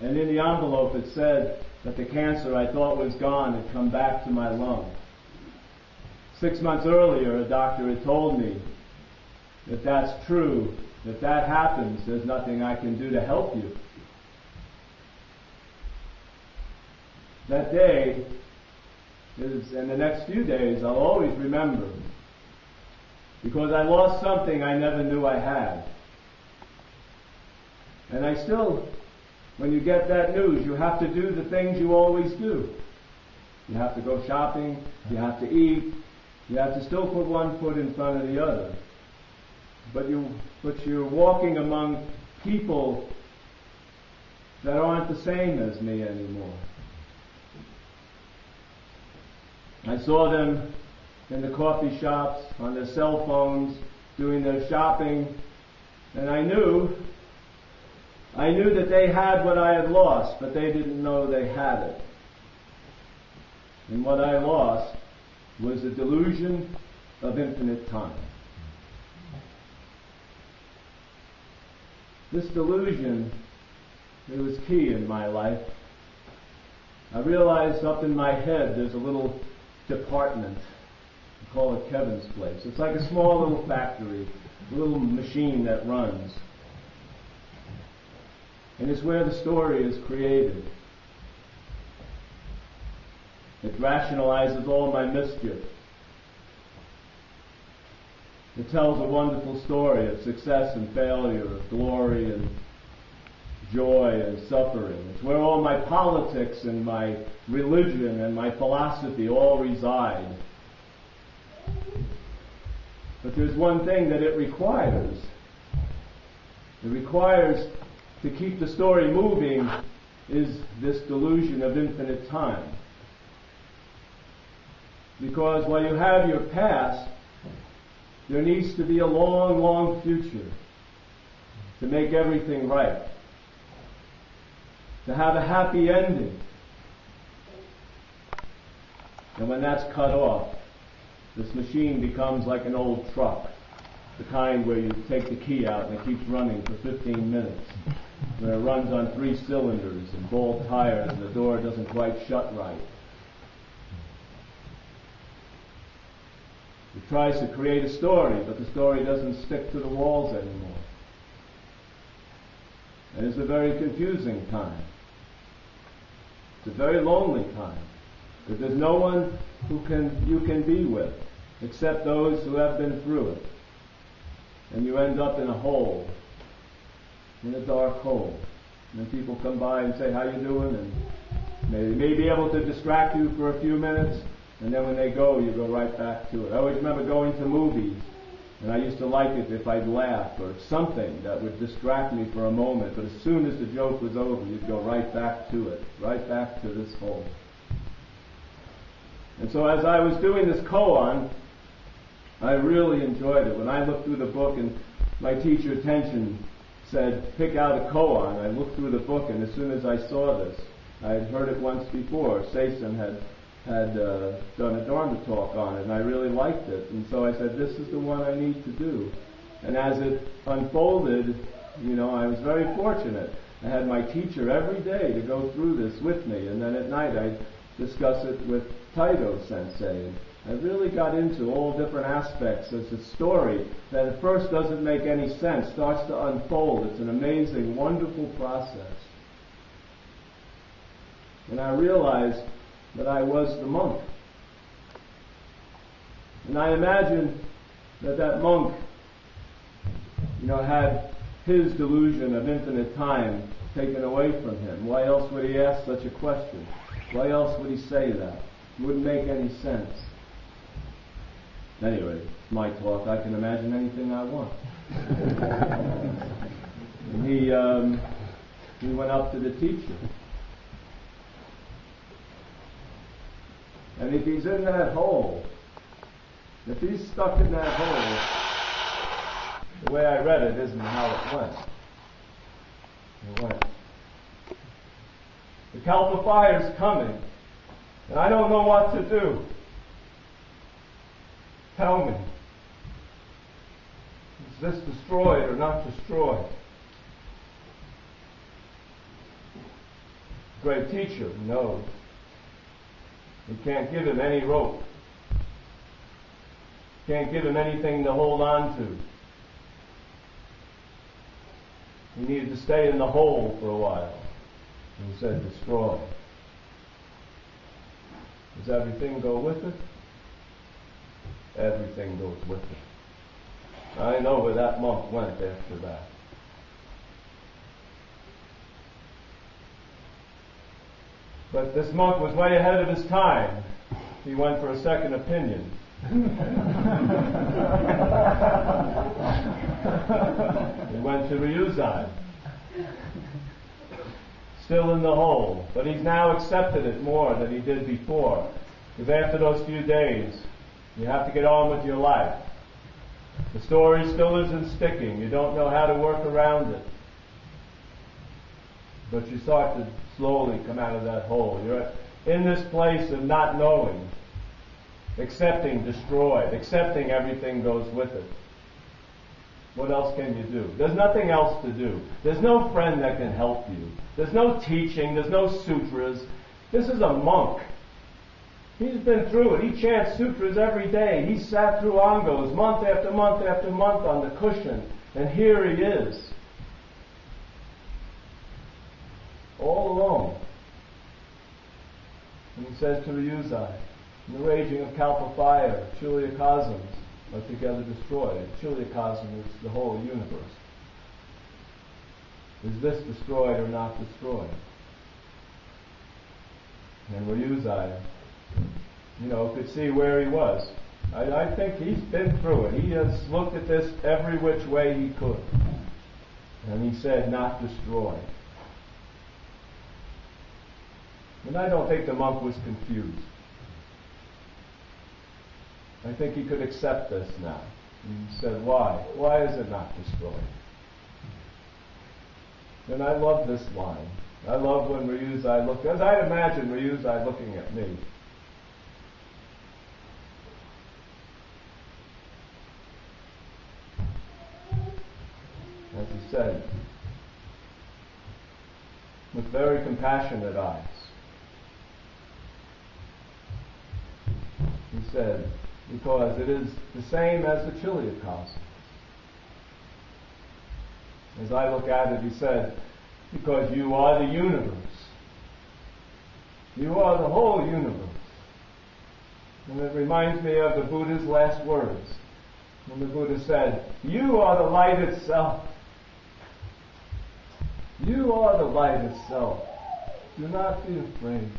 And in the envelope it said that the cancer I thought was gone had come back to my lung. 6 months earlier, a doctor had told me that that's true. If that happens, there's nothing I can do to help you. That day is, and the next few days, I'll always remember, because I lost something I never knew I had. And I still, when you get that news, you have to do the things you always do. You have to go shopping, you have to eat, you have to still put one foot in front of the other. But you're walking among people that aren't the same as me anymore. I saw them in the coffee shops, on their cell phones, doing their shopping, and I knew that they had what I had lost, but they didn't know they had it. And what I lost was the delusion of infinite time. This delusion, it was key in my life. I realized up in my head there's a little department. We call it Kevin's place. It's like a small little factory, a little machine that runs. And it's where the story is created. It rationalizes all my mischief. It tells a wonderful story of success and failure, of glory and joy and suffering. It's where all my politics and my religion and my philosophy all reside. But there's one thing that it requires. It requires, to keep the story moving, is this delusion of infinite time. Because while you have your past, there needs to be a long, long future to make everything right. To have a happy ending. And when that's cut off, this machine becomes like an old truck. The kind where you take the key out and it keeps running for 15 minutes. Where it runs on 3 cylinders and ball tires and the door doesn't quite shut right. It tries to create a story, but the story doesn't stick to the walls anymore. And it's a very confusing time. It's a very lonely time. Because there's no one you can be with, except those who have been through it. And you end up in a hole, in a dark hole. And then people come by and say, how you doing? And they may be able to distract you for a few minutes, and then when they go, you go right back to it. I always remember going to movies, and I used to like it if I'd laugh or something that would distract me for a moment. But as soon as the joke was over, you'd go right back to it, right back to this hole. And so as I was doing this koan, I really enjoyed it. When I looked through the book and my teacher Tenshin said, pick out a koan, I looked through the book, and as soon as I saw this, I had heard it once before. Seisen had done a Dharma talk on it, and I really liked it. And so I said, this is the one I need to do. And as it unfolded, I was very fortunate. I had my teacher every day to go through this with me, and then at night I'd discuss it with Taito Sensei. I really got into all different aspects of the story that at first doesn't make any sense, starts to unfold. It's an amazing, wonderful process. And I realized that I was the monk. And I imagined that monk, had his delusion of infinite time taken away from him. Why else would he ask such a question? Why else would he say that? It wouldn't make any sense. Anyway, it's my talk. I can imagine anything I want. And he went up to the teacher. And if he's in that hole, if he's stuck in that hole, the way I read it isn't how it went. It went, the Kalpa fire's coming, and I don't know what to do. Tell me, is this destroyed or not destroyed? great teacher, he knows. You can't give him any rope. Can't give him anything to hold on to. He needed to stay in the hole for a while. He said, destroy. Does everything go with it? Everything goes with it. I know where that monk went after that. But this monk was way ahead of his time. He went for a second opinion. He went to Ryusai. Still in the hole, but he's now accepted it more than he did before. Because after those few days, you have to get on with your life. The story still isn't sticking. You don't know how to work around it. But you start to slowly come out of that hole. You're in this place of not knowing, accepting destroyed, accepting everything goes with it. What else can you do? There's nothing else to do. There's no friend that can help you. There's no teaching. There's no sutras. This is a monk. He's been through it. He chants sutras every day. He sat through angos month after month after month on the cushion. And here he is. All alone. And he says to Ryusai, in the raging of Kalpa fire, chiliocosms are together destroyed. Chiliocosm is the whole universe. Is this destroyed or not destroyed? And Ryusai, could see where he was. I think he's been through it. He has looked at this every which way he could. And he said, not destroyed. And I don't think the monk was confused. I think he could accept this now. And he said, why? Why is it not destroyed? And I love this line. I love when Ryusai looked, as I imagine Ryusai looking at me. As he said, with very compassionate eyes, he said, because it is the same as the chiliocosm. As I look at it, he said, because you are the universe. You are the whole universe. And it reminds me of the Buddha's last words. When the Buddha said, you are the light itself. You are the light itself. Do not be afraid.